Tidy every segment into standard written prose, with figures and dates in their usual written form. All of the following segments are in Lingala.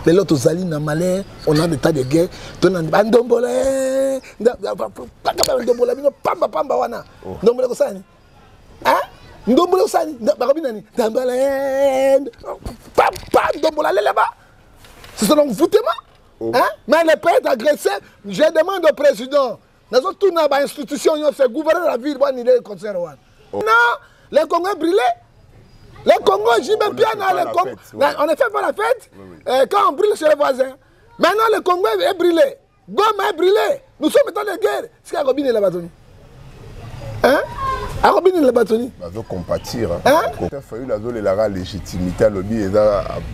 Les autres Zali na malais, on a des tas de guerre. On a Ndombola, pamba pamba wana. Ndombola ko sani. Hein? Ndombola ko sani. Bakabinani. Ndombola. Pam Ndombola là-bas. C'est ça donc foutement. Hein? Mais le pays est agressé. Je demande au président. Nous avons tout dans l'institution, on fait gouverner la ville, on est concert. Non, les Congos brûlés. Les Congos, j'y mets bien dans les Congos. On ne fait pas la fête quand on brûle chez les voisins. Maintenant, le Congo est brûlé. Goma est brûlé. Nous sommes dans la guerre. C'est qu'à Robin et la bâtonne. Hein? À Robin et la bâtonne. Ils vont compatir. Il a fallu la légitimité à l'objet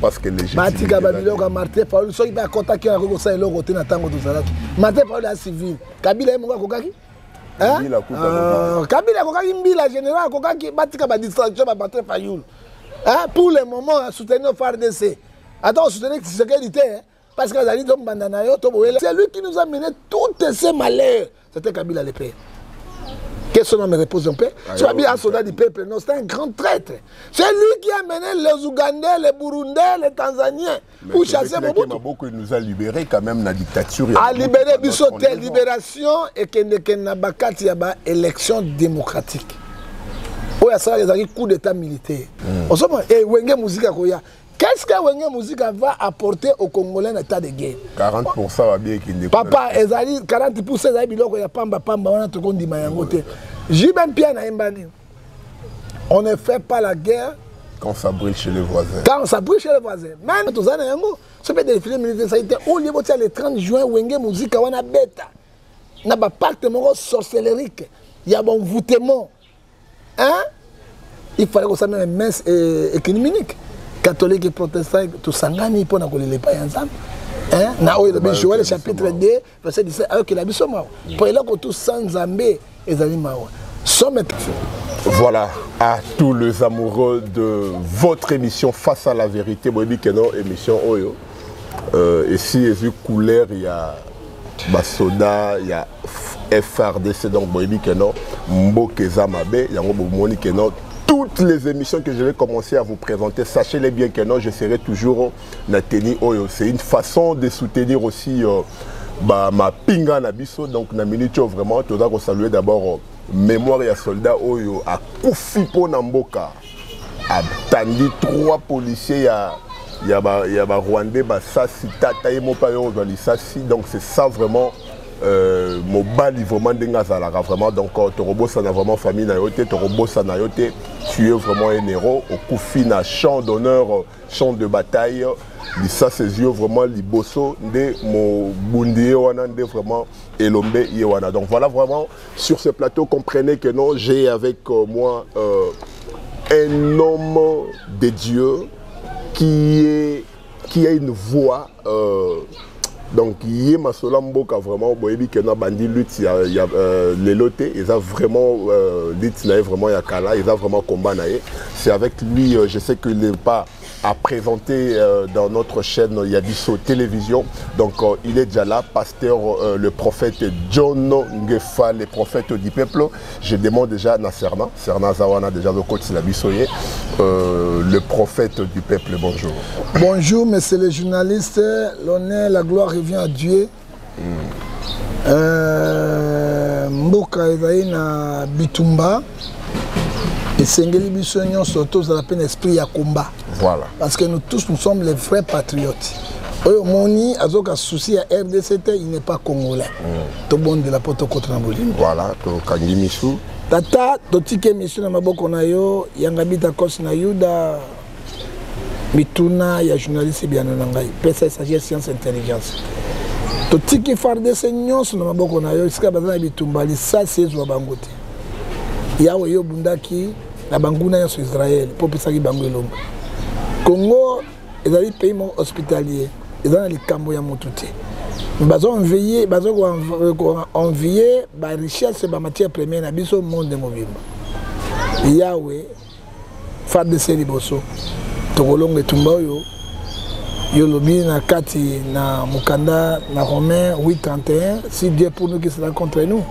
parce que légitimité. Matika Babylon a Martin Paul, soit il va contacter un recours et l'autre dans tango tout ça. Martin Paul est civil. Kabila est mon gars Kokaki. Hein? Kabila Kokaki Mbila général Kokaki Matika ba distraction ba Martin Fayoul. Hein? Pour le moment, soutenir FARDC. Attends, soutenir qui sécurité. Parce que c'est lui qui nous a mené tous ces malheurs. C'était Kabila le père. Quel son nom me repose en paix? Soit bien un soldat du peuple, non, c'est un grand traître. C'est lui qui a mené les Ougandais, les Burundais, les Tanzaniens pour chasser Mobutu. Il nous a libérés quand même la dictature. A libéré Bissoté, libération et qu'il n'y a pas élection démocratique. Il y a un coup d'état militaire. Et Wenge Mouzika Koya. Qu'est-ce que Wenge Mouzika va apporter aux Congolais en état de guerre? 40% va bien qu'il ne. Papa, 40% il y a pamba pamba, on a tout dit mayangote. J'ai même bien à Mbani. On ne fait pas la guerre quand ça brûle chez les voisins. Quand ça brûle chez les voisins. Même tous les années, ce peut être des films militaires, ça a été au niveau le 30 juin, Wenge Mouzika, on a bêta. Il y a un pacte sorcellerique, il y a un voûtement. Hein? Il fallait qu'on s'en mette une messe économique. Catholiques et protestants, tout sangani pour nous les pas ensemble. Hein? Na oyo le Joël chapitre 2 verset 17 avec la bisoma. Pour là que tout sans zambé et animaux. Voilà, à tous les amoureux de votre émission Face à la vérité, Bobi Keno émission Oyo. Ici, il y a couleur, il y a Basoda, il y a FRDC, donc Bobi Keno, Mbokeza Mabe, il y a Moni Keno. Toutes les émissions que je vais commencer à vous présenter, sachez-les bien que non, je serai toujours Nateni Oyo. C'est une façon de soutenir aussi ma pinga nabiso. Donc, na minute vraiment, tu dois saluer d'abord mémoire et soldat Oyo à Koufipo Namboka. À Tandi, 3 policiers, il y a Rwandais, Sassi, Tata et Mopayo, donc c'est ça vraiment. Mobali vraiment d'engazala vraiment donc Torobo ça n'a vraiment famille nayote Torobo ça nayote tu es vraiment un héros au coup fin champ d'honneur champ de bataille ça ses yeux vraiment liboso de mon bundi wana de vraiment elombe yewana donc voilà vraiment sur ce plateau comprenez que non j'ai avec moi un homme de Dieu qui a une voix donc, il y a Masolamboka vraiment, boyebi que na bandi lutte, il y a les lotés, ils ont vraiment lutte vraiment yakala, ils ont vraiment combat naé. C'est avec lui, je sais qu'il n'est pas à présenter dans notre chaîne Yabiso Télévision. Donc, il est déjà là, pasteur, le prophète John Ngefa, le prophète du peuple. Je demande déjà à Serna Zawana, déjà le coach Labisoye, le prophète du peuple, bonjour. Bonjour, messieurs les journalistes, l'honneur, la gloire revient à Dieu. Mboka na Bitumba. Et Sengeli Bissonnion surtout à la peine esprit à combat. Voilà. Parce que nous tous, nous sommes les vrais patriotes. Moni, Azoka souci à RDCT, il n'est pas congolais. Tout bon de la porte contre Nambolim. Voilà, to Kangimisu. Tata, to tike mission na maboko na yo, yangabita kos na yuda. Mituna, ya journaliste bien nangai. Pesa il s'agit de science intelligence. To tike farde senyon na maboko na yo, iska bazana bitumba li sa sezo bangote. Yawe yo bundaki na banguna ya Israël pour pesa ki bango elomba. Congo ezali pays hospitalier, ezali likambo ya motuté. Bazo envoyer, bazo envoyer ba richesse ba matière première na biso monde mobimba. Yawe fade seli boso. Tokolonga tumba yo yo lobi na kati na mukanda na Romain 8:31 si Dieu pour nous qui sera contre nous.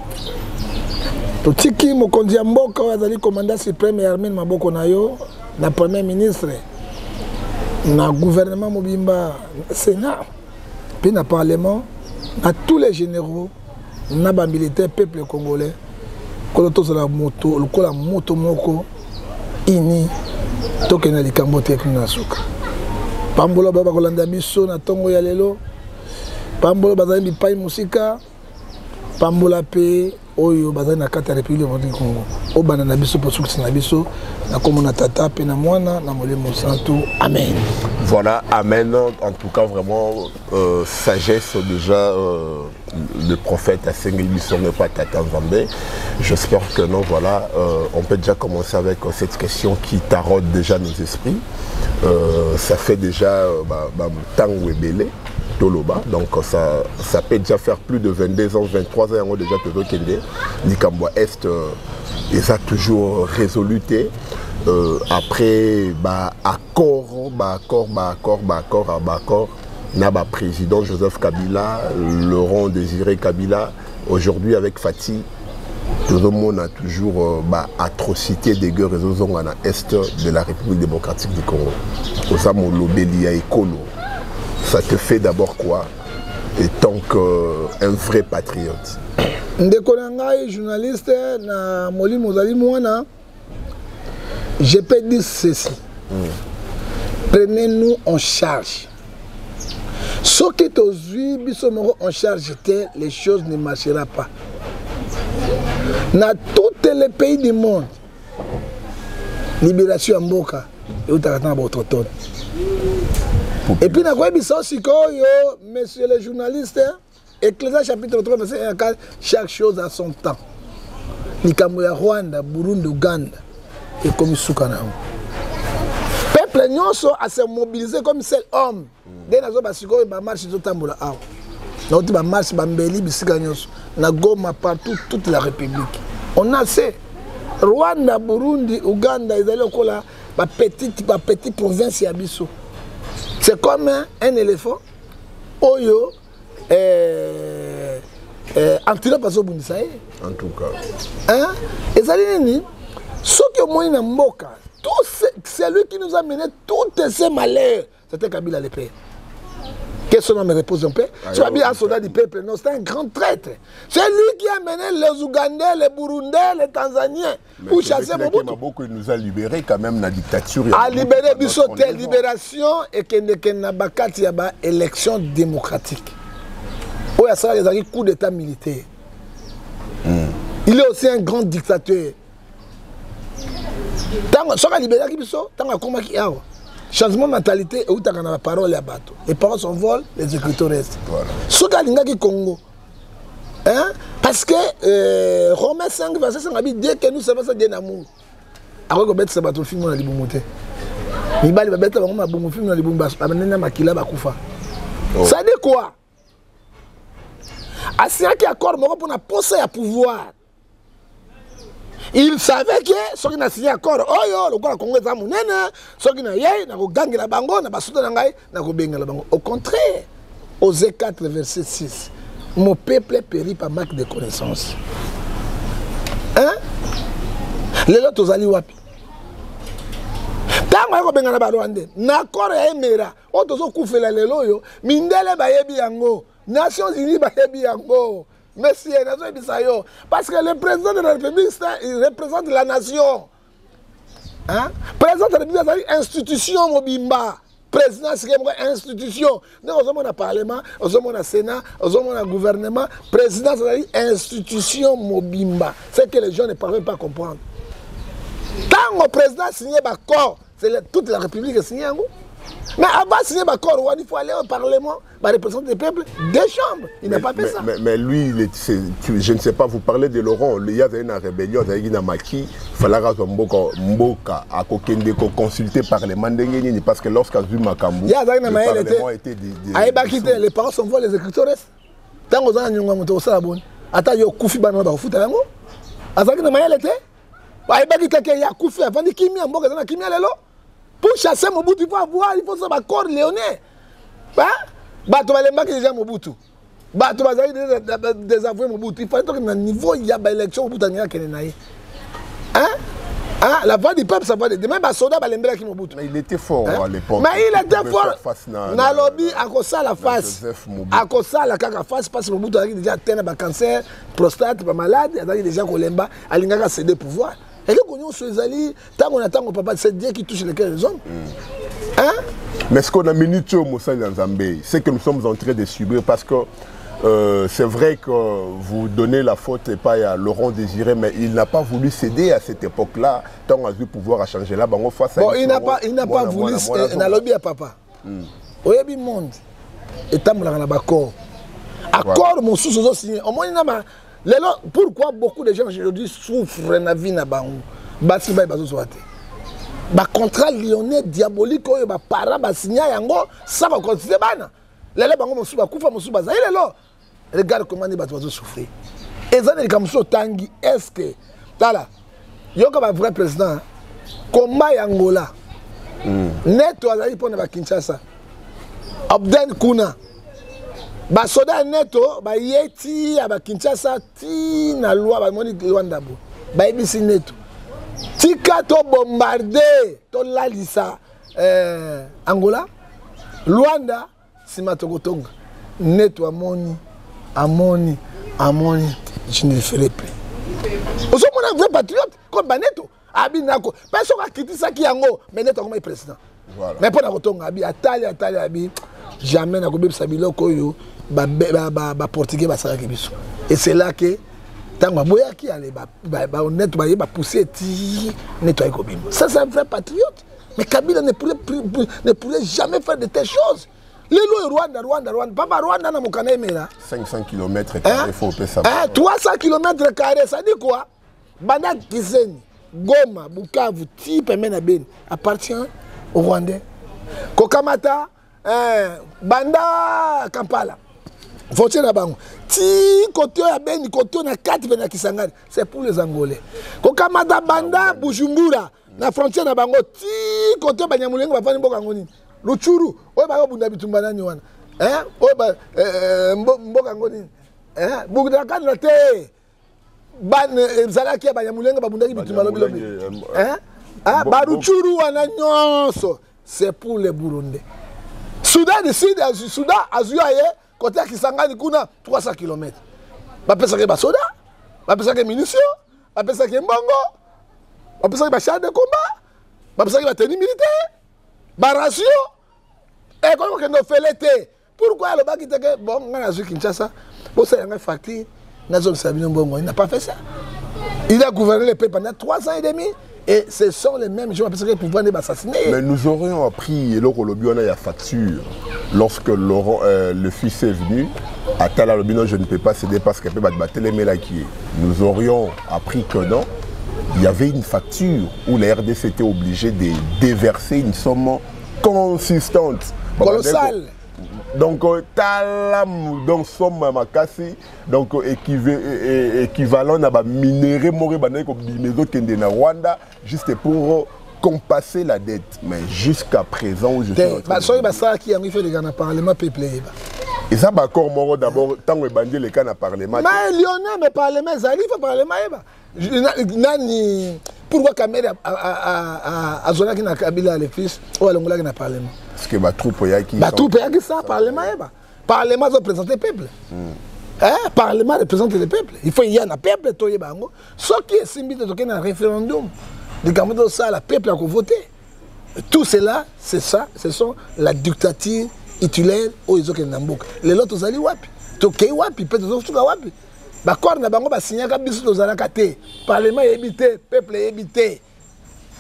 Tiki mokonzi mboka azali commandant suprême et armée maboko na yo na premier ministre na gouvernement mobimba Sénat puis na parlement à tous les généraux na ba militaire peuple congolais kolo to la moto lokola moto moko ini tokena likambo tekno na suka pambolo baba kolanda biso na tongo ya lelo pambolo bazali bipai musika pambola pe oyo bazali na kata République du Congo obana na biso pour succès na biso na komona tata pe na mwana na molimo santo amen. Voilà, amen. En tout cas vraiment sagesse déjà le prophète a sengeli biso ne pas tata Nzambe. J'espère que non, voilà, on peut déjà commencer avec cette question qui taraude déjà nos esprits. Ça fait déjà tango ebele Toloba, donc ça peut déjà faire plus de 22 ans, 23 ans déjà que Kende, Nikamboa Est, ils ont toujours résoluté. Après, accord, Naba président Joseph Kabila, Laurent Désiré Kabila, aujourd'hui avec Fatih, tout le monde a toujours atrocité des guerres à l'Est de la République démocratique du Congo. Osamo Lobelia et Kolo. Ça te fait d'abord quoi, étant qu'un vrai patriote? Ndekonangai, journaliste, na Moli Mozali Mouana, je peux dire ceci. Prenez-nous en charge. Ce qui est aujourd'hui, en charge, les choses ne marcheront pas. Dans tous les pays du monde, libération en Mboka, et où tu as votre tonne. Et puis, monsieur le journaliste, Ecclésiaste chapitre 3, verset 1 à 4, chaque chose a son temps. Nikamouya Rwanda, Burundi, Uganda, et comme Soukanao. Peuple nyonso a se mobilisé comme seul homme. Dès que nous avons marché sur Tambola, nous avons marché sur Mbeli, na Goma, partout, toute la République. On a assez. Rwanda, Burundi, Uganda, ils allaient là, ma petite province à Bissau. C'est comme un éléphant. Oyo, antilope à Sobunisaï. En tout cas. Hein? Et ça dit, ce que moi, c'est lui qui nous a mené tous ces malheurs. C'était Kabila le père. Qu'est-ce que me repose en paix? Tu as bien un soldat du peuple, non, c'est un grand traître. C'est lui qui a mené les Ougandais, les Burundais, les Tanzaniens pour chasser Mobutu. Il nous a libérés quand même la dictature. A libéré Bissoté, libération et qu'il n'a pas élection démocratique. Où il y a un coup d'état militaire. Il est aussi un grand dictateur. Tant que a libéré Bisso, tant que il changement de mentalité et où tu as la parole à bateau. Les paroles s'envolent, les écritures restent. Ce qui est Congo. Hein? Parce que Romains 5, verset 5, dès que nous savons ça, c'est d'amour. Alors que bête, c'est bateau film dans les boumotés. Il va les bêtes, on va bon film dans les boumbas. Ça dit quoi? Assia qui accorde pour la poser à pouvoir. Il savait que ceux qui n'ont signé accord, le Congo est amounene, ceux qui n'ont pas gagné la bango, n'a pas soutenu la bango. Au contraire, Osée 4, verset 6, mon peuple périt par manque de connaissances. Hein? Les autres, ils allaient wapi? Tant que vous avez un Rwandais, n'accord et émera, on doit se couper la lélo, mindele bayebi yango, Nations Unies bayebi yango. Monsieur, parce que le président de la République, il représente la nation. Hein? Président de la République, c'est une institution mobimba. Président, c'est une institution. Nous avons un parlement, nous avons un Sénat, nous avons un gouvernement. Président, c'est une institution mobimba. C'est que les gens ne parviennent pas à comprendre. Quand le président a signé l'accord, toute la République a signé un goût. Mais avant de signer l'accord, il faut aller au Parlement, représenter le peuple, des chambres. Il n'a pas fait ça. Mais lui, je ne sais pas, vous parlez de Laurent, il y a une rébellion, il y a une maki, il fallait Mboka à consulter par les mandengeni parce que lorsqu'il y a eu Makambu, le Parlement était des... Les parents sont les écriteurs. Tant que vous avez un ça bon. Attends, il y a Koufi Banana au foot. Azaki na mayele te. Ba ebaki te ya Koufi avant de Kimia Mboka na Kimia lelo. Pour chasser Mobutu, il faut avoir, il faut savoir accord léonais. Bato balembaki déjà Mobutu. Bato bazali désavouer Mobutu. Il fallait que na niveau il y a ba élection Mobutu ngaka kenenaye. Hein? Hein? La voix du peuple, ça va. Même les soldats, qui m'ont. Mais il était fort à l'époque. Mais il était fort. Dans le lobby, à cause ça, la face. À cause ça, la face, parce que Mobutu a déjà atteint le cancer, prostate, pas malade, il a déjà Kolemba, il a cédé le pouvoir. Et là, on est sur les alliés, tant qu'on attend, on ne peut pas, c'est Dieu qui touche les hommes. Hein? Mais ce qu'on a minutieux au Moussa Nzambé, c'est que nous sommes en train de subir parce que c'est vrai que vous donnez la faute et pas à Laurent Désiré, mais il n'a pas voulu céder à cette époque-là, tant qu'on a eu pouvoir à changer là. Bon, il n'a pas voulu, il a lobby à papa. Au début du monde, et tant qu'on a un accord. Accord, mon sous signé. Au moins, pourquoi beaucoup de gens aujourd'hui souffrent de la vie na bango? Basi ba bazo soate. Ba contrat lyonnais diabolique oyo ba para ba signer yango ça va continuer bana. Lele bango mosu ba kufa mosu ba za lelo. Regarde comment les bateaux souffrir. Et ça les comme tangi est-ce que tala yoka ba vrai président combat yangola. Neto azali pona ba Kinshasa. Abden Kuna. Ba soda neto ba yeti aba Kinshasa ti na loi ba moni Luanda bo. Ba ebisi neto. Tika to bombarder to lalisa Angola. Luanda sima tokotonga. Neto amoni je ne le ferai plus. Vous êtes un vrai patriote comme Baneto. Abinako. Personne a quitté ça qui est en haut. Mais Neto comme président. Voilà. Mais pour la kotonga abi atali abi jamais na kobe sabilo koyo ba portugais ba sara kebiso. Et c'est là que tant boya qui allait ba honnête ba pousser ti nettoyer kobimba. Ça c'est un vrai patriote. Mais Kabila ne pourrait jamais faire de telles choses. Les lois Rwanda. Papa Rwanda na mokana emela. 500 km², il faut payer ça. 300 km², ça dit quoi? Banda Kiseni, Goma, Bukavu, Tipe Mena Ben appartient aux Rwandais. Kokamata, Banda Kampala. Frontière na bango. Ti côté ya Beni, côté na 4 Bena Kisangani, c'est pour les Angolais. Kokamata Banda Bujumbura, na frontière na bango. Ti côté Banyamulengo ba fani mboka ngoni. Luchuru, oye ba bunda bitumba nani wana. Oye ba mboka ngoni. Bugda kan na te. Ban zalaki ba Banyamulengo ba bunda bitumba lobi. Ba Luchuru wana nyonso, c'est pour les Burundais. Soudan décide, Soudan azuaye côté Kisangani kuna 300 km. Ba pesa ke ba soda, ba pesa ke munitions, ba pesa ke mbongo, ba pesa ke ba char de combat, ba pesa ke ba tenue militaire. Barasio et comment que nous fait l'été pourquoi le bac était que bon on a Kinshasa bon ça a facture na zone Sabino Bongo il n'a pas fait ça il a gouverné le pays pendant 3 ans et demi et ce sont les mêmes gens qui pouvoir assassiner. Mais nous aurions appris et le lobby on a la facture lorsque Laurent le fils est venu à Tala lobby non je ne peux pas céder parce qu'il peut battre les mails qui nous aurions appris que non. Il y avait une facture où la RDC était obligée de déverser une somme consistante. Colossale. Donc, donc somme makasi, donc équivalent à minerai moré na Rwanda juste pour compasser la dette. Mais jusqu'à présent, je suis qui a mis fait les gars dans le Parlement peuplé. Et ça, d'accord, moi d'abord, tant que bandit les cas dans le Parlement. Mais Lyonnais, mais Parlement, ça arrive au Parlement. Pourquoi Kamere a Zonaki na Kabila le fils ou Alongola na Parlement? Parce que ma troupe qui ça Parlement Parlement représente le peuple. Parlement représente le peuple. Il faut y a un peuple toye bango. Ce qui est simbi de toquer un référendum. De Kamodo ça le peuple a voté. Tout cela, c'est ça, ce sont la dictature titulaire au Izoke Namboka. Les autres zali wapi. Toke wapi, peut-être wapi. Bakor na bango ba signaka biso tozalaka te. Parlement ebité, peuple ebité.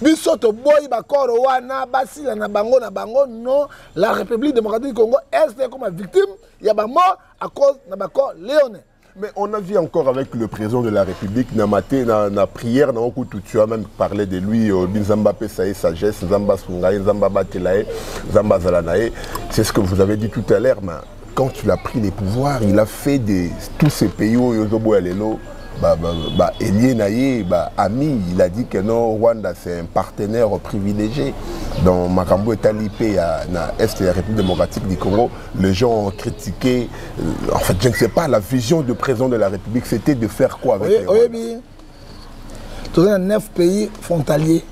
Biso to boy bakor wana basila na bango non, la République démocratique du Congo est comme victime, il y a ba mort à cause na bakor léonais. Mais on a vu encore avec le président de la République, na prière, tu as même parlé de lui, Nzamba Pesae, sagesse, Nzamba Sungaye, Nzamba Batelae, Nzamba Zalanae. C'est ce que vous avez dit tout à l'heure, mais quand il a pris les pouvoirs, il a fait de tous ces pays où Yozobo Alelo, ami, il a dit que non, Rwanda c'est un partenaire privilégié. Dans Makambo et Talipé, à l'Est de la République démocratique du Congo, les gens ont critiqué, en fait je ne sais pas, la vision du président de la République, c'était de faire quoi avec les Rwandais? Dans 9 pays frontaliers,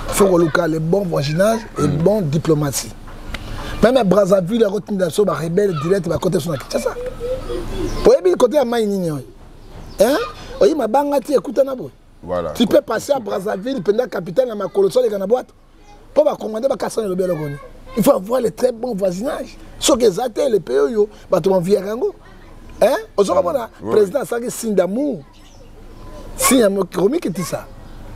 il faut que le bon voisinage et bon diplomatie. Même à Brazzaville, la route de la rebelle direct, va côté son c'est ça. Pour le côté à Maïni, hein? Oui, ma bangati, écoute un abo. Voilà. Tu peux passer à Brazzaville, pendant capitaine à ma colossale et Ganaboite. Pour commander ma casse le Belogoni. Il faut avoir le très bon voisinage. Ce que les athées, les pays, tu m'en viens rango. Hein? Aujourd'hui, le président a un signe d'amour. Signe d'amour, comment est-ce ça?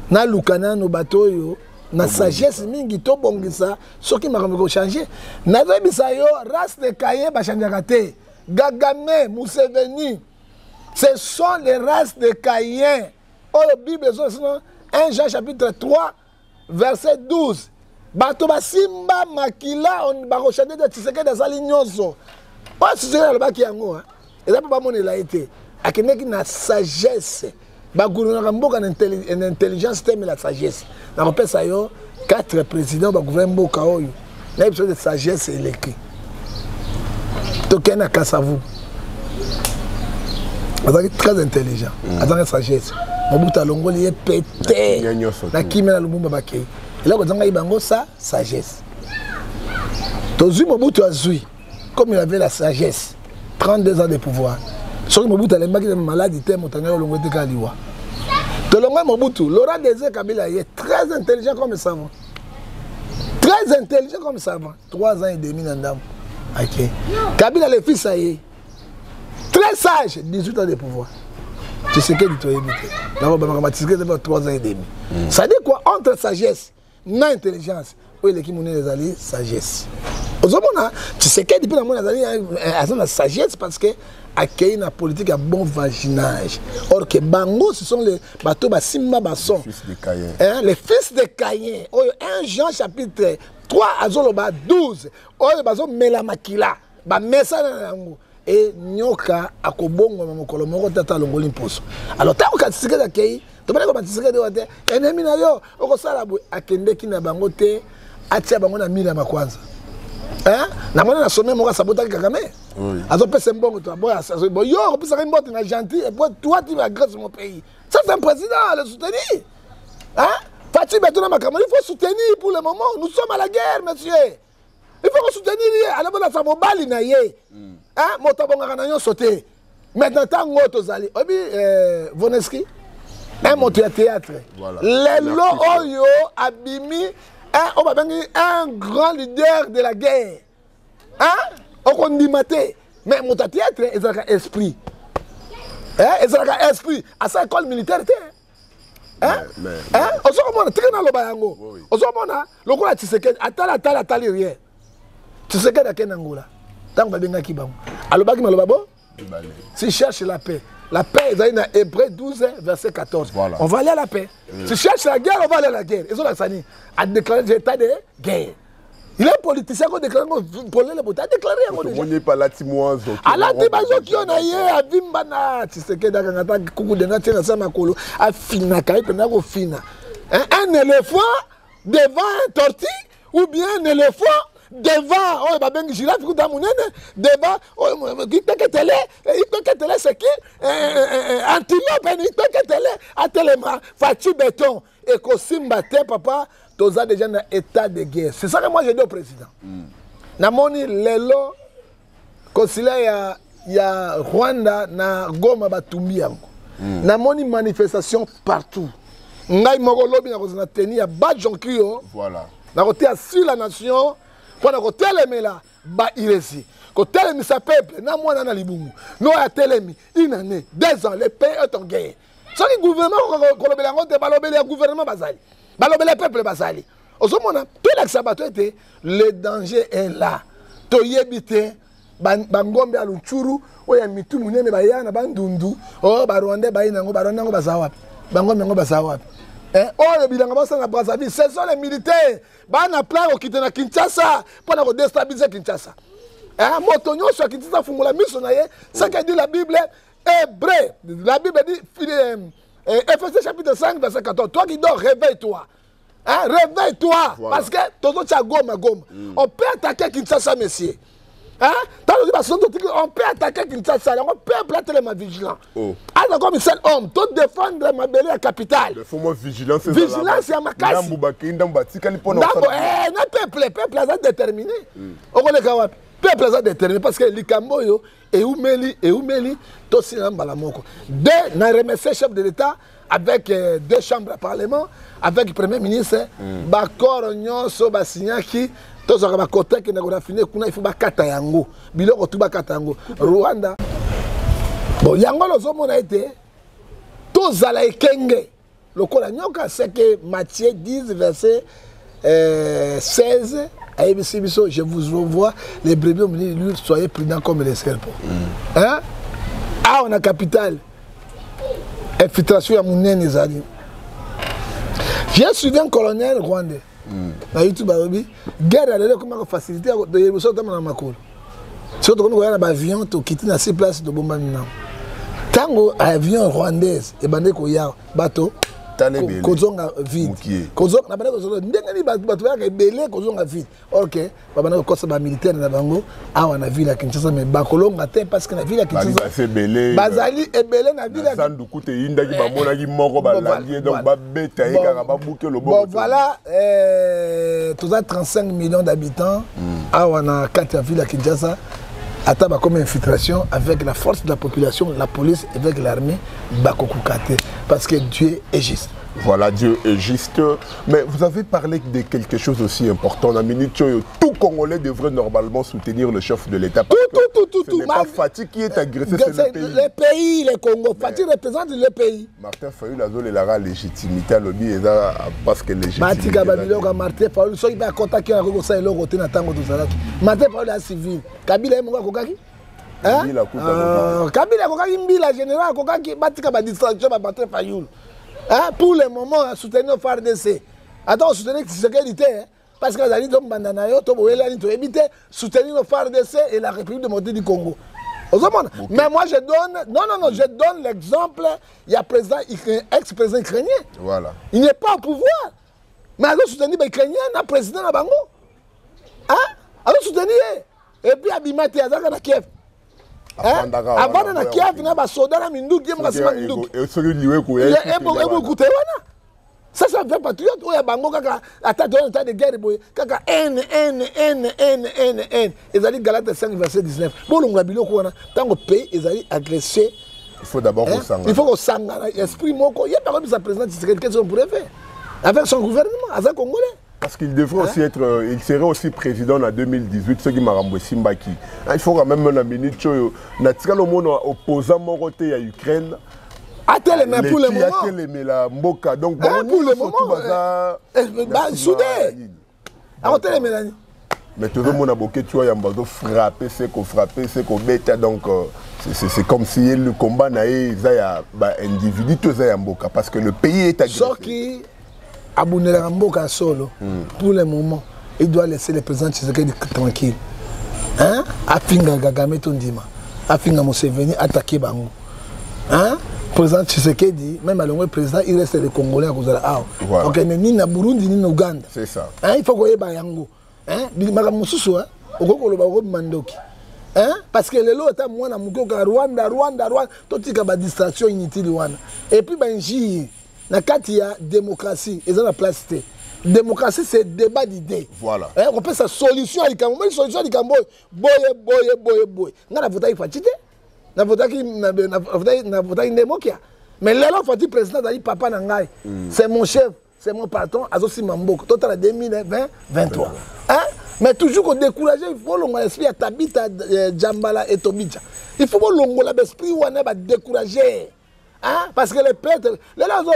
Na lukana no bateau, na sagesse mingi to bongisa, ce qui m'a changé. Na bisa yo, race de Kayen, ba chanjakate. Gagame, Museveni. Ce sont les races de Kayen. Oh, la Bible, 1 Jean chapitre 3, verset 12. Bato basimba makila on barochande de Tshisekedi de Salignoso. Pas Tshisekedi le baki yango hein. Et là pas mon la été. Akeneki na sagesse. Ba gouvernement mboka na intelligence teme la sagesse. Na repère ça yo 4 présidents ba gouvernement mboka oyo. Na besoin de sagesse électrique. Tokena Kasavu. Azaki très intelligent. Azaki sagesse. Mobutu alongoli ye pété. Na kimena lumumba bakei. Et là, quand on a ça, sagesse. Tozu Mobutu a zui, comme il avait la sagesse, 32 ans de pouvoir. Sauf que Mobutu a été malade, il était Longo de Kaliwa. Tolonga Mobutu, Laurent Désir Kabila est très intelligent comme savant. Très intelligent comme savant. 3 ans et demi dans l'âme. Ok. Kabila, le fils, ça y est. Très sage, 18 ans de pouvoir. Tu sais que tu as évité. Là, tu sais que 3 ans et demi. Ça dit quoi entre sagesse na intelligence, oui, l'équipe monnaie les alliés, sagesse. Tu sais que depuis la monnaie les alliés, la sagesse parce que accueillir la politique à bon vaginage. Or que Bango, ce sont les bateaux Simba Basson. Les fils de Kayen. Les fils de Kayen. 1 Jean chapitre 3 Azoloba 12. Oyo bazo melamakila. Ba mesa na yango. Et nyoka akobongo mamokolo moko tata longoli mposo. Alors tant que tu sais que accueillir tu peux pas dire que ennemi na yo okosala bo akende kina bango te atia bango na mila makwanza hein na mona na sommet moko sabota Kagame oui azo pesa mbongo to bo yo pesa mbote na gentil et toi tu vas grâce mon pays ça c'est un président le soutenir hein Fati Beto na makambo il faut soutenir pour le moment nous sommes à la guerre monsieur il faut soutenir alors na sa mobali na ye hein motabonga na yo sauter maintenant tango tozali obi Voneski un moteur théâtre. Voilà. Lelo Oyo Abimi, un grand leader de la guerre. Hein? On dit maté. Mais moteur théâtre, ils ont un esprit. Ils ont un esprit. À sa école militaire, hein? Hein? On se remonte, très dans le bayango. On se remonte, le gars, tu sais que, attends, rien. Tu sais que dans Angola. Tant que tu as qui bango. Alors, si cherche la paix. La paix, ils ont Hébreu 12, verset 14. Voilà. On va aller à la paix. Si tu cherches la guerre, on va aller à la guerre. Ils ont la sani. A déclaré l'état de guerre. Il est un politicien qui a déclaré pour les boutons. Déclaré un déjà. On n'est pas là, Timoise. À la Timazo qui en a eu, à Bimbana. Tu sais que dans un coucou de nature, à Samakolo, à Fina, à Fina. Un éléphant devant un tortue ou bien un éléphant devant oh ba bengi girafe kuta munene devant oh ikpeketele c'est qui antilope ikpeketele atelema Fati Beton et kosimba te papa toza déjà dans état de guerre. C'est ça que moi je dis au président. Namoni lelo konsila ya Rwanda na Goma batumbi yango. Namoni manifestation partout. Ngai moko lobi na kozana tenir ba jonkio. Voilà. Na côté sur la nation. Pour que telemi là, ba iresi. Que telemi sa peuple, na moi na libungu. No a telemi, une année, 2 ans, les pays est en guerre. Ce qui gouvernement kolobela ngote balobela gouvernement bazali. Balobela peuple bazali. Ozomona, tout l'exabato était le danger est là. To yebite bangombe alunchuru, oya mitu munene bayana bandundu, oh ba Rwanda bayina ngo baronda ngo bazawapi. Bangombe ngo bazawapi. Oh, le bilan de Brazzaville, ce sont les militaires. Ils ont plan quitter na Kinshasa pour déstabiliser Kinshasa. Motonyo sur Kinshasa fungula misonaye, ça que dit la Bible hébreu. La Bible dit Ephésiens chapitre 5 verset 14. Toi qui dors, réveille-toi. Réveille-toi voilà. Parce que tout le monde Goma. On peut attaquer Kinshasa monsieur. Hein? On peut attaquer Kinshasa, on peut plater les vigilants. Alors comme seul homme, tout défendre ma belle à capitale. Il faut moi vigilance. Vigilance c'est ma casse. Le peuple a déterminé. On connaît quand même. Peuple a déterminé parce que Likamboyo et Oumeli, tout c'est un balamoko. Deux, n'a remercié chef de l'État avec deux chambres de parlement, avec le premier ministre, Bakor Nyonso Basinyaki. Tous les côtés qui n'ont fini, il faut bakata yango. Biloko tout bakata yango. Rwanda. Bon, yango le zomo a été. Tous à la kenge. Le Kolanyoka, c'est que Matthieu 10, verset 16. Je vous revois, les brebis ont dit, soyez prudents comme les serpents. Hein? Ah, on a capitale. Infiltration à Mounen Nezali. J'ai suivi un colonel rwandais. Na YouTube barobi guerre aller comment faciliter de yebuso tama na makolo surtout quand on a un avion to quitter na 6 places de bomba mina tango avion rwandaise e bande ko ya bato kozonga vite kozonga na bande kozonga ndenge ni bato ya belé kozonga vite OK babana ko kosa ba militaire na bango awa na ville ya Kinshasa mais bakolonga te parce que na ville ya Kinshasa c'est belé bazali e belé na ville ya sandu kute inda ki bamona ki moko ba landier donc ba beta e ka ba bouquer le bon voilà tous à 35 millions d'habitants awa na quatre ville ya Kinshasa ataba comme infiltration avec la force de la population, la police, avec l'armée, Bakokukate, parce que Dieu est juste. Voilà, Dieu est juste. Mais vous avez parlé de quelque chose aussi important. Tout Congolais devrait normalement soutenir le chef de l'État. Ce n'est pas Fati qui est agressé, c'est le pays. Le pays, le Congo. Fati représente le pays. Martin Fayulu a la légitimité à l'objet parce que légitimité. Martin Fayulu, il va contacter un recours et l'autre na tango de Zalaki. Martin Fayulu est civil. Kabila est mon kokaki. Kabila kokaki mbila général kokaki batika ba distraction ba Martin Fayulu. Pour le moment, soutenir le FARDC. Attends, soutenir ce qu'elle était. Parce que les alliés de Bandanayo, soutenir le FARDC et la République démocratique du Congo. Mais moi, je donne, je donne l'exemple. Il y a ex-président ukrainien. Voilà. Il n'est pas au pouvoir. Mais alors, soutenir les Ukrainiens, le président de Bango. Alors, soutenir. Et puis, Abimati, Azaka na Kiev. Avant na Kiev, il y a des soldats qui sont ça fait patriote. Il y a Bango qui a de guerre. Kaka N. Ils ont dit Galate 5, verset 19. Bon, on a dit tant que pays, ils ont agressé. Il faut d'abord qu'on s'engage. Il faut qu'on s'engage. Esprit Moko, il y a pas comme sa présidente, qu'est-ce qu'on pourrait faire avec son gouvernement, avec Congolais. Parce qu'il devrait aussi être, il serait aussi président en 2018, ce qui m'a renvoyé Simbaki. Il faut quand même une minute, Natika le monde opposant mon côté à l'Ukraine. Mais pour le moment, donc pour le moment, soudé. Mais tout le monde a beaucoup de choses, frapper, c'est qu'on frappe, c'est qu'on bête, donc c'est comme si le combat n'a pas individu, parce que le pays est agressé. Abonner à Mboka solo, pour le moment, il doit laisser le président Tshisekedi tranquille. Hein? Afinga Gagame Tondima, Afinga Museveni attaquer Bango. Hein? Président Tshisekedi, même à l'envoi président, il reste les Congolais à cause de la voilà. Donc, ni na Burundi, ni na Ouganda. C'est ça. Hein? Il faut qu'on y ait Bayango. Hein? Makamususu, hein? Au Mandoki. Hein? Parce que les lots étaient moins à Rwanda, tout ce qui est distraction inutile. Et puis, il y a démocratie, ils ont la place. Démocratie, c'est débat d'idées. Voilà. Hein? On peut sa solution à l'Ikambo. Une solution à l'Ikambo, boy. On a voté fatigué. On a voté une démocratie. Mais là, on fait président d'Ali Papa Nangai. C'est mon chef, c'est mon patron, Azosi Mamboko. Total 2020-2023. Hein? Mais toujours qu'on décourage, il faut l'esprit à Tabita, Djambala et Tobidja. Il faut l'esprit où on est découragé. Hein? Parce que les prêtres, les gens sont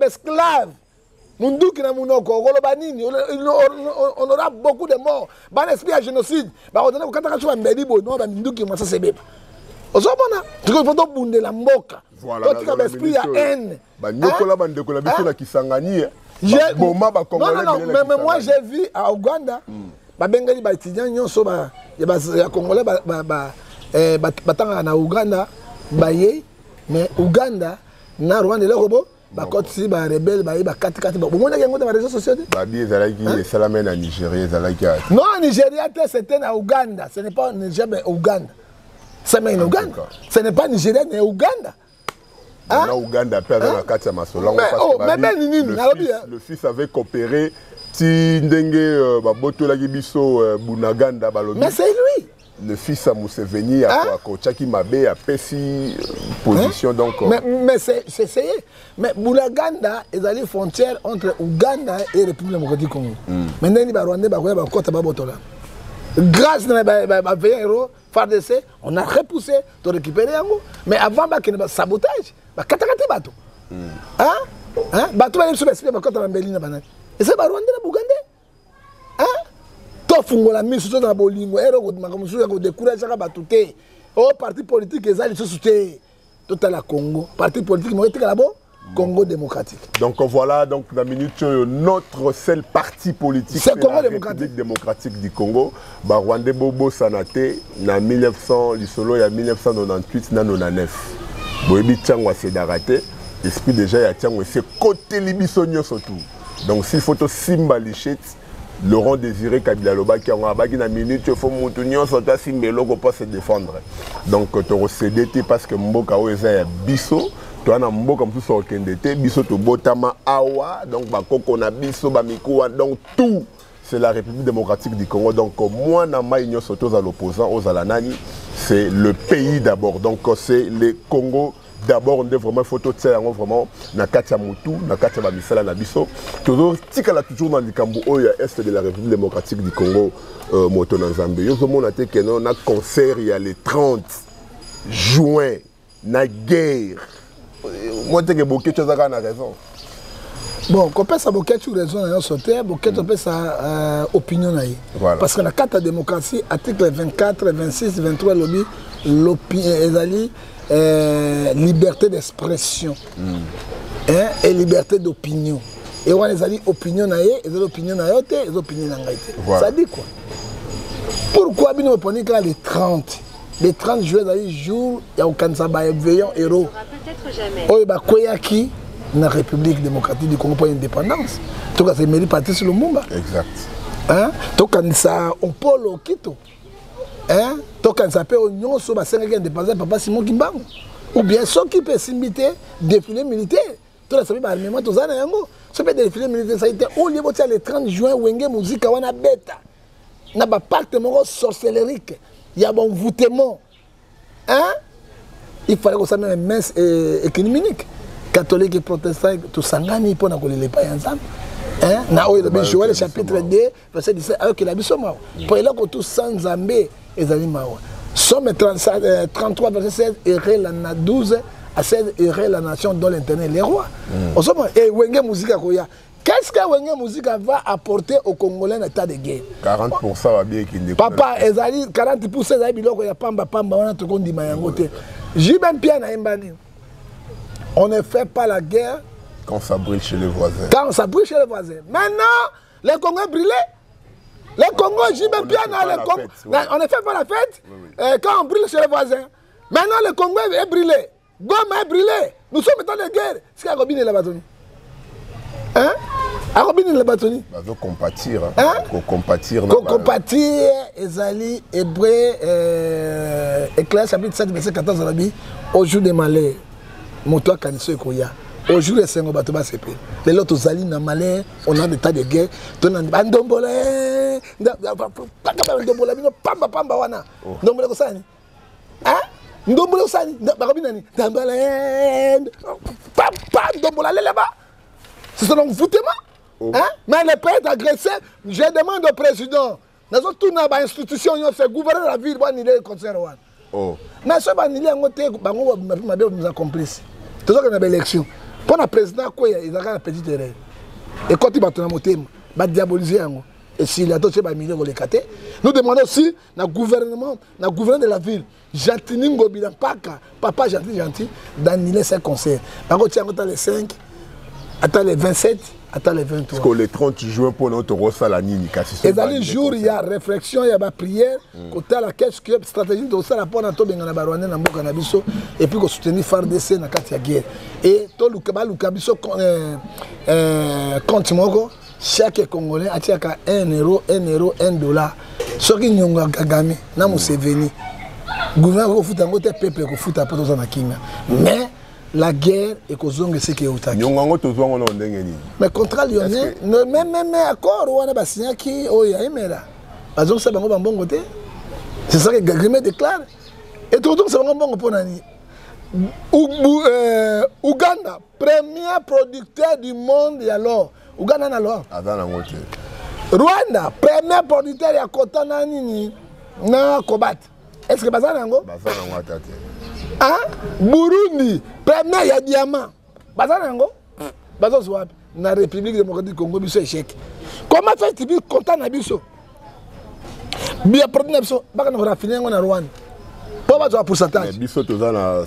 esclaves. On aura beaucoup de morts. On esprit à génocide. On mais moi j'ai vu à Ouganda, Bengali Baitidian, ya Congolais batanga na Ouganda, mais Ouganda, na Rwanda, bakoti ba rebelle ba kati ba bomona yango dans les réseaux sociaux ba bi ezalaki esalama na Nigeria ezalaki non Nigeria c'était na Ouganda, ce n'est pas Nigeria mais Ouganda. Ça mais en Ouganda. Ce n'est pas Nigeria mais Ouganda. Hein? Ouganda pe dans la kati ya masolongo parce que le fils avait coopéré ti ndenge ba botolaki biso Bunaganda balobi. Mais c'est lui. Le fils à Museveni a Kochaki Mabe a pessi position donc. Mais c'est mais Bunaganda est allé frontière entre Ouganda et République démocratique du Congo. Maintenant il va Rwanda ba koya ba kota ba botola. Grâce na ba héros FARDC, on a repoussé to récupérer yango mais avant ba kene ba sabotage ba katakati bato. Hein? Bato ba yesu ba kota ba mbeli na banani. Et c'est ba Rwanda na Buganda. Hein? Fungola miso to na bolingo ero ko makamusu ya ko décourager ka batute o parti politique ezali soute tout à la Congo parti politique mo etika la bo Congo démocratique. Donc voilà donc la minute notre seul parti politique c'est Congo démocratique du Congo ba Rwanda bobo sanate na 1900 lisolo ya 1998 na 99 boyebi tiango c'est d'arrêter esprit déjà ya tiango c'est côté libiso nyonso tout donc s'il faut to simba lichette Laurent Désiré Kabila Loba qui a bagi na minute il faut montunyo sota simbelo ko pas se défendre donc to recédé parce que mboka o eza ya biso to ana mboka mpuso okendete biso to botama awa donc ba koko na biso ba mikuwa donc tout c'est la République démocratique du Congo donc moi na maïnyo soto za l'opposant aux alanani c'est le pays d'abord donc c'est le Congo d'abord on devait vraiment photo de ça vraiment na katia mutu na katia ba misala na biso toujours tikala toujours dans likambo oya est de la République démocratique du Congo moto na Nzambe yo zo mona te que non na concert il y a le 30 juin na guerre moi te que beaucoup de choses à raison bon qu'on peut ça beaucoup de raison à sauter beaucoup de peut ça opinion na parce que la carte de démocratie article 24 26 23 lobby l'opinion liberté d'expression et liberté d'opinion. Et on les a dit opinion naïe, et les opinions naïe, et les opinions naïe. Ça dit quoi? Pourquoi bien on prenait quand les 30 juillet, les jours, il y a aucun sabbat veillant héros. Peut-être jamais. Oh, bah quoi qui dans la République démocratique du Congo pour l'indépendance. Tout cas, c'est Meli Patrice Lumumba. Exact. Hein? Tout quand ça, on parle au Quito. Hein? Donc quand ça peut union sur la scène indépendante papa Simon Kimbangu ou bien ceux qui peuvent s'imiter défilé militaire tout ça va armement tous ça yango ça peut défilé militaire ça a été au lieu de le 30 juin wenge musique wana beta na ba pacte moko sorcellerique il y a bon voûtement hein il fallait que ça même messe économique catholique et protestant tout sangani pour na kolela pa ensemble hein na o le Joël chapitre 2 verset 17 avec la biso ma pour là que tout sans Zambé ezali mawa somme 33 verset 16 et la 12 à 16 et la nation dans l'internet les rois osomo et wenge musique koya qu'est-ce que wenge musique va apporter aux Congolais en état de guerre 40% va bien qu'il ne papa ezali 40% ezali biloko ya pamba wana to kondima yango te Jibem Pierre na Mbani on ne fait pas la guerre quand ça brûle chez les voisins. Quand ça brûle chez les voisins. Maintenant, les Congolais brûlés. Les Congolais, j'aime bien dans les Congolais. On ne fait pas la fête quand on brûle chez les voisins. Maintenant, les Congolais est brûlé. Goma est brûlé. Nous sommes dans la guerre. C'est qu'à Robin et la Batoni. Hein? À Robin et la Batoni. Il faut compatir. Hein? Compatir. Compatir, Ezali, Hébreu, Éclair, chapitre 7, verset 14, au jour des malheurs. Montois Kaniso et Koya. Au jour des 5 bateaux, c'est pire. Les autres Zali na malheur, on a des tas de guerre. On a des bandombolé. Ndombola bino pamba pamba wana. Ndombola ko sani. Hein? Ndombola ko sani. Bakabina ni. Ndombola. Papa ndombola là-bas. C'est un envoûtement. Hein? Mais les pays est agressé, je demande au président. Nous avons tourné à l'institution, on fait gouverner la ville, on est concert. Mais ce qu'on nous a complice. Tout ça qu'on a l'élection. Pour le président, il a une petite erreur. Et quand il va tourner il va diaboliser. Et s'il a d'autres millions de l'écarter, nous demandons aussi le gouvernement de la ville, Jantini Ngobilan Paka, papa gentil, d'annuler ces concerts. Par contre, il y a les 5, attends les 27, attends les 23. Parce que les 30 juin pour notre Rosala Nini. Et dans les jours, il y a réflexion, il y a la prière, côté la qu'est-ce que stratégie de ça la pour nato benga na barwane na mboka na biso et puis ko soutenir FARDC na kati ya guerre. Et to luka biso compte moko chaque Congolais a tiaka 1 euro, 1 euro, 1 dollar. Soki nyonga Kagame na Museveni. Gouvernement ko futa ngote peuple ko futa pour dans na kinga. Mais la guerre est causée ce qui est attaqué. Mais contre Lyonnais, même accord, on a signé qui oya emera. Azong ça bango bango côté. C'est ça que Kagame déclare. Et tout ça bango bango pour nani. Ouganda, premier producteur du monde alors. Ouganda na alors. Rwanda, premier producteur ya kota na nini na Kobat. Est-ce que bazana ngo? Bazana ngo atate. Ah, Burundi, premier ya diamant. Bazana ngo? Bazo swap na République démocratique du Congo biso échec. Comment fait-il content na biso? Bien produit na biso, baka na raffiner ngo na Rwanda. Pour bazo pourcentage. Biso tozana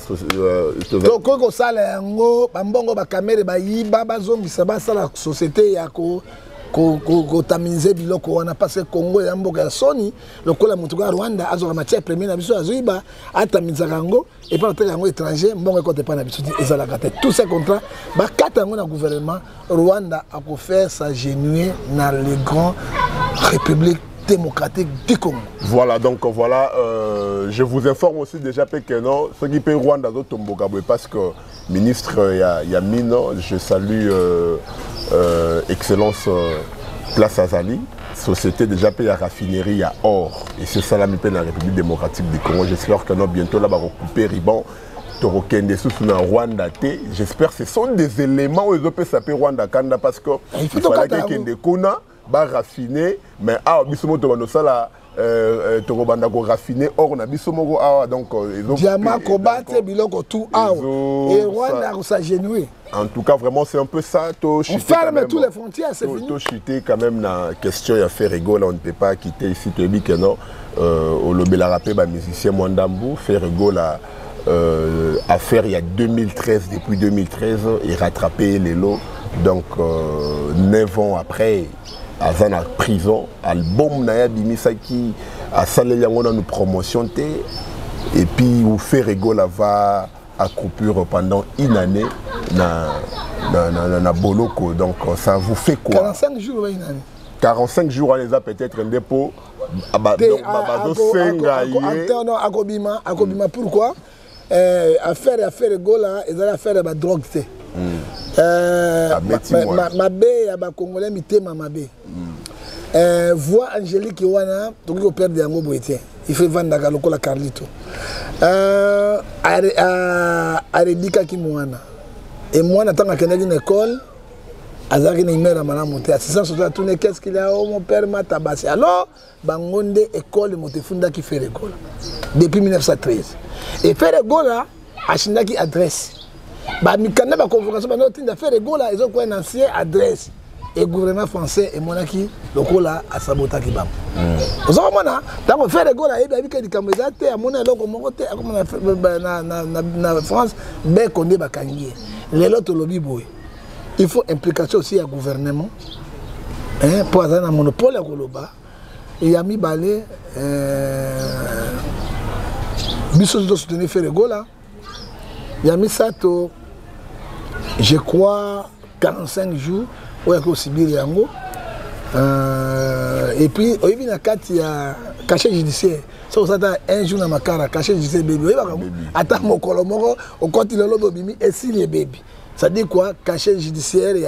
to ko sala ngo bambongo ba caméra ba yiba bazongisa ba sala société yako kotamize biloko wana parce que Congo ya mboka ya Sony lokola mutuka ya Rwanda azoka matière première na biso azoiba atamizaka yango et pas yango étranger mbongo ekote pa na biso ezalaka te tous ces contrats bakata yango na gouvernement Rwanda a faire sa genuine dans les grands républiques démocratiques du Congo. Voilà, donc voilà, je vous informe aussi déjà que non, ce qui peut Rwanda d'automboka parce que ministre Yamino, je salue Excellence Place Azali, société déjà payée à raffinerie à or. Et c'est ça la dans la République démocratique du Congo. J'espère que non, bientôt là, va recouper Riban, Torokende sous Rwanda. J'espère que ce sont des éléments où ils peuvent s'appeler Rwanda Kanda parce que il fallait que des Kona va raffiner, mais ah, bisomo to ça là. Torobanda ko raffiner or na bisomo ah donc diamant combattre biloko tout ah et Rwanda ça génué. En tout cas vraiment c'est un peu ça to on ferme toutes les frontières c'est fini. To chuter quand même na question ya Ferrego là on ne peut pas quitter ici tu dis que non au lobby la rappel ba musicien Mwandambu Ferrego là affaire il y a 2013 depuis 2013 il rattrapé les lots donc 9 ans après à la prison, album Naya Bimisaki a salé une promotion et puis vous fait rigoler va accroupir pendant une année na Boloko donc ça vous fait quoi 45 jours une année 45 jours on les a peut-être un dépôt akobima pourquoi affaire rigola et ça affaire de drogue mabe ya ba congolais mitema mabe voix Angélique wana toki ko perdre yango boité il fait vendre ka lokola Carlito aredika ki mwana et mwana tanga kenaki na école azaki na imera malamu te assistant social tourner qu'est-ce qu'il a mon père m'a tabassé alors bangonde école motefunda qui fait l'école depuis 1913 et faire l'école ashindaki adresse bah mikanda ba convocation ba notinda faire l'école ils ont quoi une ancienne adresse et gouvernement français et monaki lokola asabota ki bam ozo mona tango faire l'école et bien que dikameza te amona loko moko te comme na France be konde ba kangié les autres lobby boy il faut implication aussi à gouvernement hein pour avoir un monopole à Koloba et a mis balé biso de soutenir faire l'école là il a mis ça to je crois 45 jours où il y a aussi Yango et puis il y a 4 cachet judiciaire ça ça un jour dans ma cara cachet judiciaire bébé attends mon colomoro au côté de l'autre bimi et si les bébés ça dit quoi cachet judiciaire et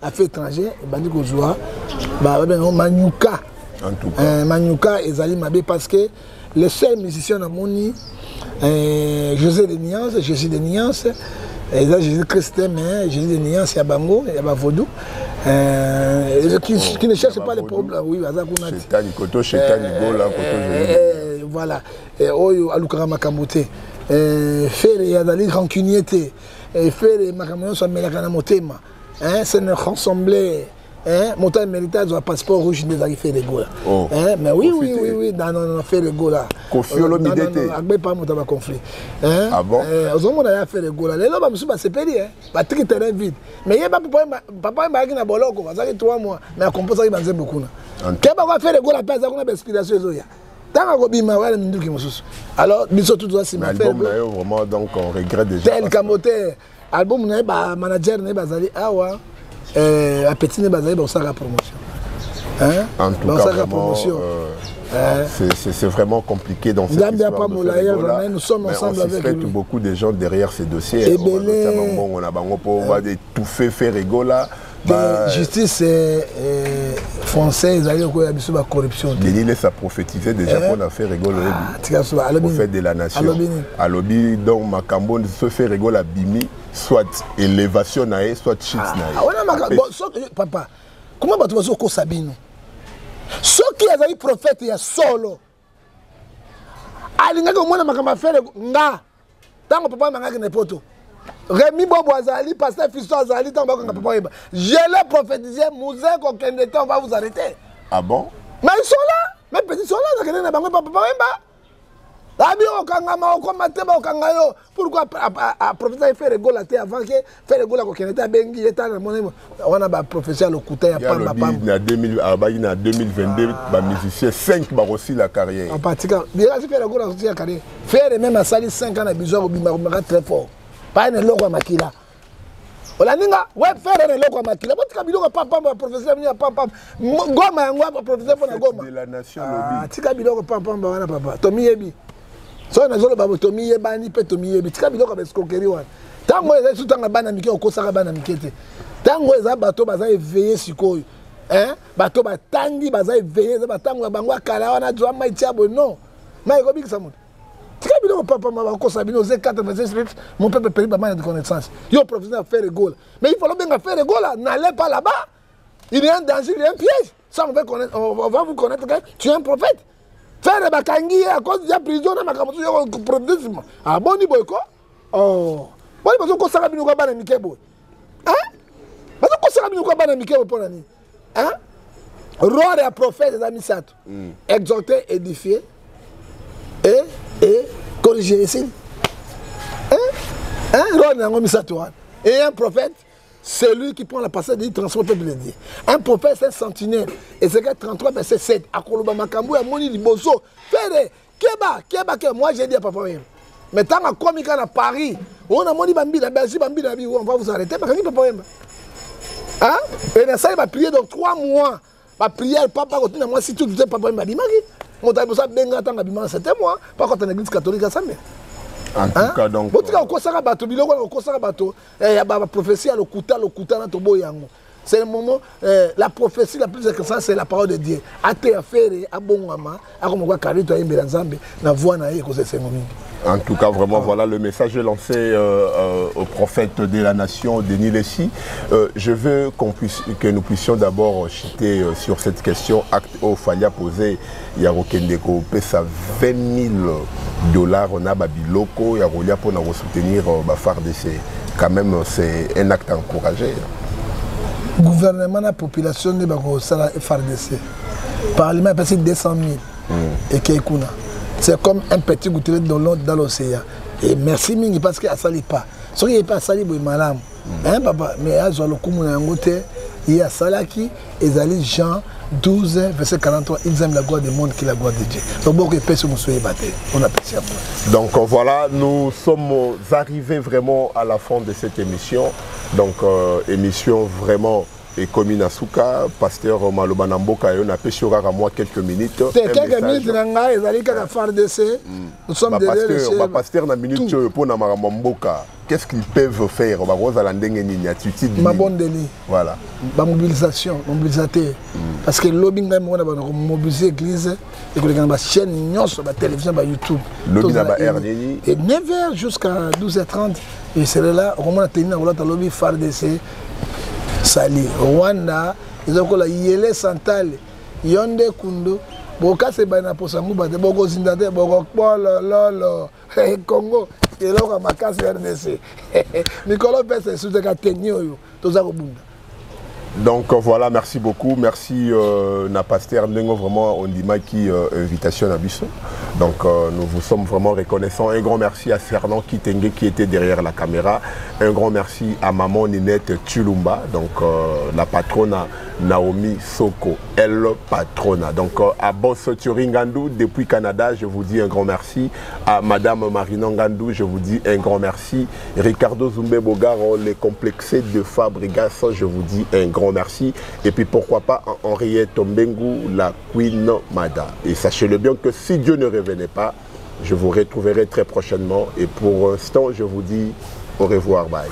affaire étrangère bandi ko joie ba manyuka en tout cas manyuka ezali mabe parce que le seul musicien à moni José de Niance Jésus de Niance et là Jésus Christ mais Jésus de Niance ya bango ya ba vodou qui ne cherche pas les problèmes oui azakuna chetani koto chetani gola koto voilà oyo alukara makambote faire ya dali rancunier te faire makambo so melaka na motema hein c'est ne rassembler montant mérité un passeport rouge des arrivées fait Rego là. Mais oui, non, fait Rego là. Confiolo midete. Pas monter un conflit. Ah bon? Aux hommes on a fait Rego là. Les là ba musuba c'est péri ba tri terrain vide. Mais il y a papa ba qui na boloko, ça fait 3 mois. Mais on compose ça il banze beaucoup là. Keba va faire Rego là pas ça qu'on a inspiration zo ya. Alors, biso tout ça c'est ma fait. Vraiment donc on regrette déjà. Tel Kamote, album na ba manager na bazali awa petit na bazali ba osaka promotion. En tout cas vraiment c'est vraiment compliqué dans cette histoire. Nous sommes ensemble avec lui. Beaucoup de gens derrière ces dossiers. On a bango pour tout faire Rego là. Justice française, il y a la corruption. Denis laisse à prophétiser déjà qu'on a fait Rego le prophète de la nation. À lobby, donc Macambo se fait Rego la bimi, soit élévation nae, soit shit nae. Papa, comment tu vas dire Sabino? Ce qui est un prophète, il y a solo. Alinga ko mona makamba faire nga. Tango papa manga ne poto. Rémi Bobo Azali, pasteur Fiston Azali, je l'ai prophétisé, Mouzé, on va vous arrêter. Ah bon? Mais ils sont là, mes petits sont là, pourquoi prophétiser faire Rego la terre avant que faire Rego la coquinette à Bengi, on a un professeur le couteau à Pamba. Il y a 2022, les musiciens 5 aussi la carrière. En particulier, il y a fait Rego la carrière. Faire même à Sali 5 ans, il y a besoin très fort. Pas un logo à Makila. Olaninga, ouais, faire un logo à Makila. Parce que Biloko papa, professeur, papa, Goma, professeur pour la Goma. De la nation, Tika Biloko papa, papa, Tomi Yebi. So, on a zolo babo Tomi Yebani, pe Tomi Yebi. Tika Biloko avec Skokeri one. Tango, ils sont dans la banane, Miki, au Kosara banane, Mikete. Tango, ils ont bateau, baza éveillé, Sikoy. Bateau, batangi, baza éveillé, batango, bangwa, kala, on a joué, maïtiabo, non. Maïkobi, ça monte. Papa, mon peuple périt pas de connaissance. Il y a un professeur à faire Rego. Mais il faut bien faire Rego là. N'allez pas là-bas. Il y a un danger, il y a un piège. Ça, on va vous connaître que tu es un prophète. Faire des bakangi à cause de la prison, on a un prophète. Ah bon, il y a quoi? Oh. Bon, il y a un ça nous va Mikebo. Hein? Parce que ça nous va Mikebo pour l'année. Hein? Roi et prophète des amis Sato. Exhorter, édifier. Et corriger ici. Et un prophète, c'est lui qui prend la passade et transforme le peuple. Un prophète, c'est un sentinelle. Et c'est 33, verset 7. À Koloba Makambu, à Moni Liboso. Fede, Keba, moi j'ai dit à papa. Mais tant que comme à Paris, on a Moni Bambi, la Belgique, Bambi, la vie, on va vous arrêter. Parce que papa. Hein? Et ça, il va prier dans 3 mois. Ma prière, papa, continue à moi si tout le temps, papa, il m'a dit, mon taille, ça, benga, tant que c'était moi. Par contre, en église catholique, ça me. En tout cas, donc. C'est le moment, la prophétie la plus excellente, c'est la parole de Dieu. En tout cas, vraiment, voilà le message lancé au prophète de la nation, Denis Lessi. Je veux que nous puissions d'abord chuter sur cette question. Acte au Falia posé, Yarokendeko, pesa $20 000 on a Babiloko, Yarolia pour nous soutenir FARDC. Quand même, c'est un acte encouragé. Gouvernement, la population de FARDC. Parlement, il y a 200 000. Et Keikuna. C'est comme un petit gouttière dans l'océan. Et merci Mingi parce qu'il n'y a pas. Ce qui n'est pas sali, c'est malade. Papa, mais il y a Salaki, et Zali Jean 12, verset 43, ils aiment la gloire du monde qui est la gloire de Dieu. Donc, beaucoup de personnes sont battues. On apprécie. Donc voilà, nous sommes arrivés vraiment à la fin de cette émission. Donc, émission vraiment. Et comme Inasuka, pasteur Maloba Namboka, on a pêché à moi quelques minutes. Quelques minutes, nous sommes derrière. Pasteur, na minute pour Namboka. Qu'est-ce qu'ils peuvent faire? Ma bonne délit. Voilà. La mobilisation, mobilisateur. Parce que le lobbying, on a mobilisé l'église, et qu'on a une chaîne, la télévision, YouTube. Lobby na RDI. Et 9h jusqu'à 12h30. Et c'est là, on a tenu le lobby FARDC. Sali, Rwanda, ils ont la Yele Santal, Yonde Kundo, Boka Sebana Posamou, Bogo Zindade, Bogo Lolo, Congo, et là on a ma casse RDC. Nicolas Pesse, c'est ce que tu as tenu, tout ça au bout. Donc voilà, merci beaucoup. Merci Napaster Nengo, vraiment on dit qui invitation à Bissot. Donc nous vous sommes vraiment reconnaissants. Un grand merci à Sernan Kitenge qui était derrière la caméra. Un grand merci à maman Ninette Tulumba, donc la patronne Naomi Soko, elle patronne. Donc à Boss Turingandou depuis Canada, je vous dis un grand merci. À Madame Marina Ngandou, je vous dis un grand merci. Ricardo Zumbe Bogaro, les complexés de Fabregas, je vous dis un grand merci. Et puis pourquoi pas Henriette Tombengu, la Queen Mada. Et sachez-le bien que si Dieu ne revenait pas, je vous retrouverai très prochainement. Et pour l'instant, je vous dis au revoir, bye.